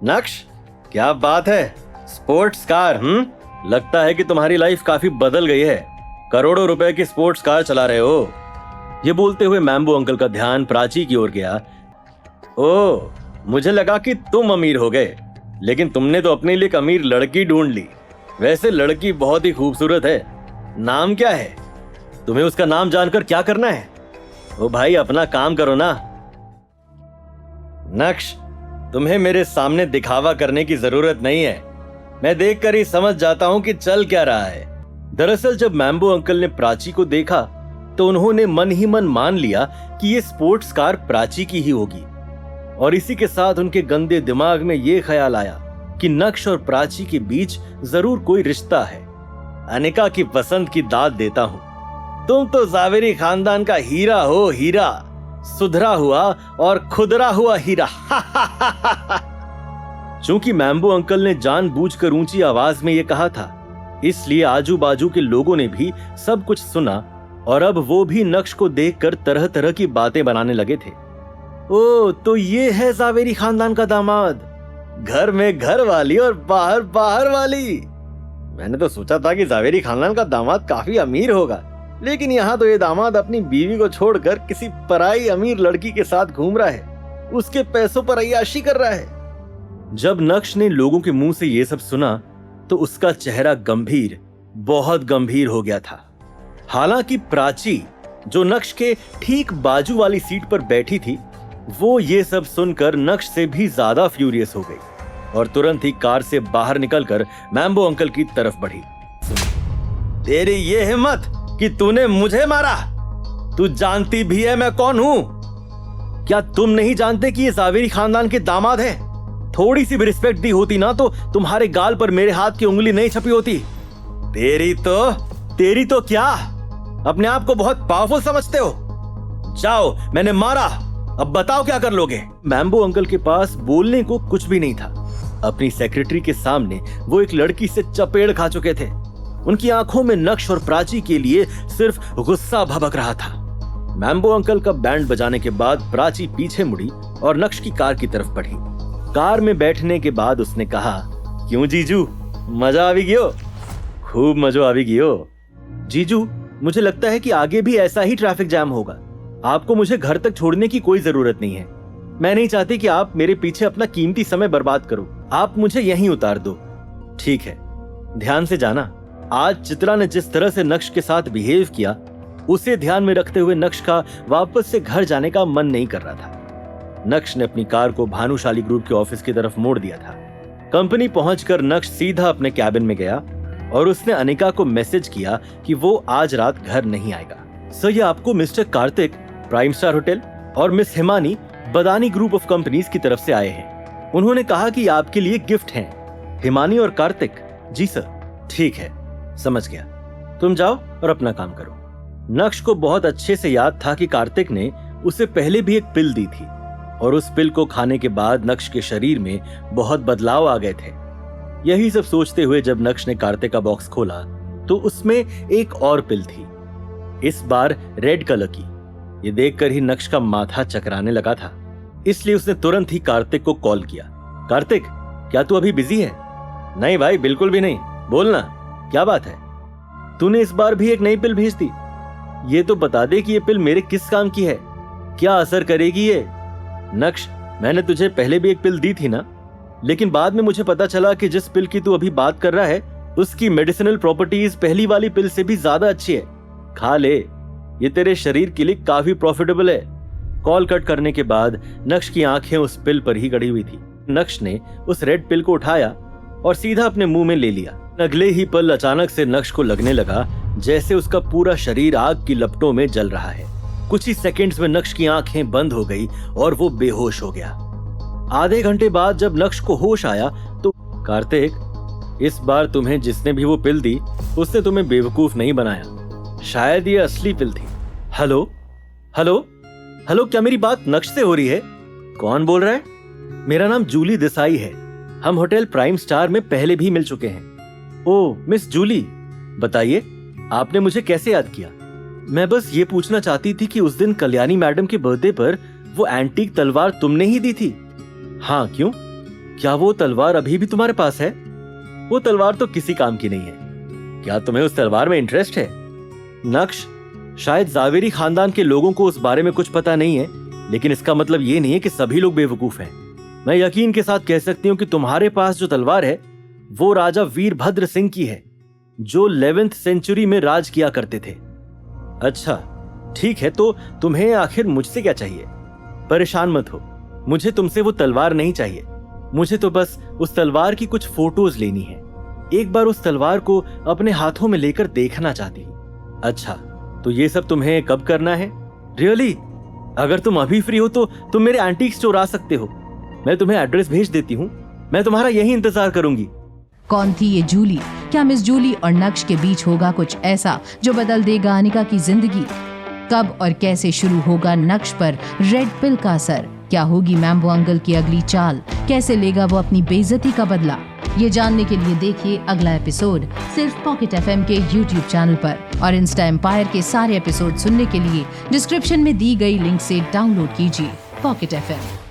नक्श, क्या बात है, स्पोर्ट्स कार। लगता है कि तुम्हारी लाइफ काफी बदल गई है। करोड़ों रुपए की स्पोर्ट्स कार चला रहे हो। ये बोलते हुए मैम्बो अंकल का ध्यान प्राची की ओर गया। ओह, मुझे लगा कि तुम अमीर हो गए, लेकिन तुमने तो अपने लिए एक अमीर लड़की ढूंढ ली। वैसे लड़की बहुत ही खूबसूरत है। नाम क्या है? तुम्हें उसका नाम जानकर क्या करना है? ओ भाई, अपना काम करो ना। नक्श, तुम्हें मेरे सामने दिखावा करने की जरूरत नहीं है। मैं देखकर ही समझ जाता हूं कि चल क्या रहा है। दरअसल जब मैम्बो अंकल ने प्राची को देखा तो उन्होंने मन ही मन मान लिया कि ये स्पोर्ट्स कार प्राची की ही होगी, और इसी के साथ उनके गंदे दिमाग में ये ख्याल आया कि नक्श और प्राची के बीच जरूर कोई रिश्ता है। अनिका की पसंद की दाद देता हूं। तुम तो जावेरी खानदान का हीरा हो, हीरा, सुधरा हुआ और खुदरा हुआ हीरा। चूंकि मैम्बो अंकल ने जानबूझकर ऊंची आवाज में यह कहा था, इसलिए आजू बाजू के लोगों ने भी सब कुछ सुना, और अब वो भी नक्श को देखकर तरह तरह की बातें बनाने लगे थे। ओ, तो ये है जावेरी खानदान का दामाद, घर में घर वाली और बाहर बाहर वाली। मैंने तो सोचा था कि जावेरी खानदान का दामाद काफी अमीर होगा, लेकिन यहाँ तो ये दामाद अपनी बीवी को छोड़कर किसी पराई अमीर लड़की के साथ घूम रहा है, उसके पैसों पर अय्याशी कर रहा है। जब नक्श ने लोगों के मुंह से ये सब सुना तो उसका चेहरा गंभीर, बहुत गंभीर हो गया था। हालांकि प्राची, जो नक्श के ठीक बाजू वाली सीट पर बैठी थी, वो ये सब सुनकर नक्श से भी ज्यादा फ्यूरियस हो गई और तुरंत ही कार से बाहर निकलकर मैम्बो अंकल की तरफ बढ़ी। तेरी ये हिम्मत कि तूने मुझे मारा? तू जानती भी है मैं कौन हूं? क्या तुम नहीं जानते कि ये जावेरी खानदान के दामाद है? थोड़ी सी भी रिस्पेक्ट दी होती ना तो तुम्हारे गाल पर मेरे हाथ की उंगली नहीं छपी होती। तेरी तो क्या अपने आप को बहुत पावरफुल समझते हो? जाओ, मैंने मारा, अब बताओ क्या कर लोगे? मैम्बो अंकल के पास बोलने को कुछ भी नहीं था। अपनी सेक्रेटरी के सामने वो एक लड़की से चपेड़ खा चुके थे। उनकी आंखों में नक्श और प्राची के लिए सिर्फ गुस्सा भभक रहा था। मैम्बो अंकल का बैंड बजाने के बाद प्राची पीछे मुड़ी और नक्श की कार की तरफ बढ़ी। कार में बैठने के बाद उसने कहा, क्यों जीजू, मजा आवी गियो? खूब मजो आवी गियो। जीजू, मुझे लगता है कि आगे भी ऐसा ही ट्रैफिक जैम होगा। आपको मुझे घर तक छोड़ने की कोई जरूरत नहीं है। मैं नहीं चाहती कि आप मेरे पीछे अपना कीमती समय बर्बाद करो। आप मुझे यहीं उतार दो। ठीक है, ध्यान से जाना। आज चित्रा ने जिस तरह से नक्श के साथ बिहेव किया, उसे ध्यान में रखते हुए नक्श का वापस से घर जाने का मन नहीं कर रहा था। नक्श ने अपनी कार को भानुशाली ग्रुप के ऑफिस की तरफ मोड़ दिया था। कंपनी पहुंचकर नक्श सीधा अपने कैबिन में गया और उसने अनिका को मैसेज किया कि वो आज रात घर नहीं आएगा। सर, ये आपको mister Karthik, prime star hotel, और miss Himani, Badani group of companies की तरफ से आए हैं। उन्होंने कहा कि आपके लिए गिफ्ट हैं। हिमानी और कार्तिक? जी सर। ठीक है, समझ गया। तुम जाओ और अपना काम करो। नक्श को बहुत अच्छे से याद था कि कार्तिक ने उसे पहले भी एक पिल दी थी, और उस पिल को खाने के बाद नक्श के शरीर में बहुत बदलाव आ गए थे। यही सब सोचते हुए जब नक्श ने कार्तिक का बॉक्स खोला तो उसमें एक और पिल थी, इस बार रेड कलर की। ये देखकर ही नक्श का माथा चकराने लगा था, इसलिए उसने तुरंत ही कार्तिक को कॉल किया। कार्तिक, क्या तू अभी बिजी है? नहीं भाई, बिल्कुल भी नहीं। बोलना, क्या बात है? तूने इस बार भी एक नई पिल भेज दी। ये तो बता दे कि ये पिल मेरे किस काम की है, क्या असर करेगी ये? नक्श, मैंने तुझे पहले भी एक पिल दी थी ना, लेकिन बाद में मुझे पता चला कि जिस पिल की तू अभी बात कर रहा है उसकी मेडिसिनल प्रॉपर्टीज पहली वाली पिल से भी ज्यादा अच्छी है। खा ले, ये तेरे शरीर के लिए काफी प्रॉफिटेबल है। कॉल कट करने के बाद नक्श की आंखें उस पिल पर ही गड़ी हुई थी। नक्श ने उस रेड पिल को उठाया और सीधा अपने मुंह में ले लिया। अगले ही पल अचानक से नक्श को लगने लगा जैसे उसका पूरा शरीर आग की लपटों में जल रहा है। कुछ ही सेकंड्स में नक्श की आंखें बंद हो गई और वो बेहोश हो गया। आधे घंटे बाद जब नक्श को होश आया तो, कार्तिक, इस बार तुम्हें जिसने भी वो पिल दी उसने तुम्हें बेवकूफ नहीं बनाया। शायद ये असली पिल थी। हेलो हेलो हेलो, क्या मेरी बात नक्श से हो रही है? कौन बोल रहा है? मेरा नाम जूली देसाई है। हम होटल प्राइम स्टार में पहले भी मिल चुके हैं। ओह, मिस जूली, बताइए, आपने मुझे कैसे याद किया? मैं बस ये पूछना चाहती थी कि उस दिन कल्याणी मैडम के बर्थडे पर वो एंटीक तलवार तुमने ही दी थी? हाँ, क्यों? क्या वो तलवार अभी भी तुम्हारे पास है? वो तलवार तो किसी काम की नहीं है। क्या तुम्हें उस तलवार में इंटरेस्ट है? नक्श, शायद जावेरी खानदान के लोगों को उस बारे में कुछ पता नहीं है, लेकिन इसका मतलब ये नहीं है कि सभी लोग बेवकूफ हैं। मैं यकीन के साथ कह सकती हूँ कि तुम्हारे पास जो तलवार है वो राजा वीरभद्र सिंह की है, जो 11th सेंचुरी में राज किया करते थे। अच्छा ठीक है, तो तुम्हें आखिर मुझसे क्या चाहिए? परेशान मत हो, मुझे तुमसे वो तलवार नहीं चाहिए। मुझे तो बस उस तलवार की कुछ फोटोज लेनी है। एक बार उस तलवार को अपने हाथों में लेकर देखना चाहती हूँ। अच्छा, तो ये सब तुम्हें कब करना है? रियली? अगर तुम अभी फ्री हो तो तुम मेरे एंटीक स्टोर आ सकते हो। मैं तुम्हें एड्रेस भेज देती हूँ। मैं तुम्हारा यही इंतजार करूंगी। कौन थी ये जूली? क्या मिस जूली और नक्श के बीच होगा कुछ ऐसा जो बदल देगा अनिका की जिंदगी? कब और कैसे शुरू होगा नक्श पर रेड पिल का असर? क्या होगी मैम्बो अंकल की अगली चाल? कैसे लेगा वो अपनी बेइज्जती का बदला? ये जानने के लिए देखिए अगला एपिसोड सिर्फ पॉकेट FM के YouTube चैनल पर, और इंस्टा एम्पायर के सारे एपिसोड सुनने के लिए डिस्क्रिप्शन में दी गई लिंक से डाउनलोड कीजिए पॉकेट FM।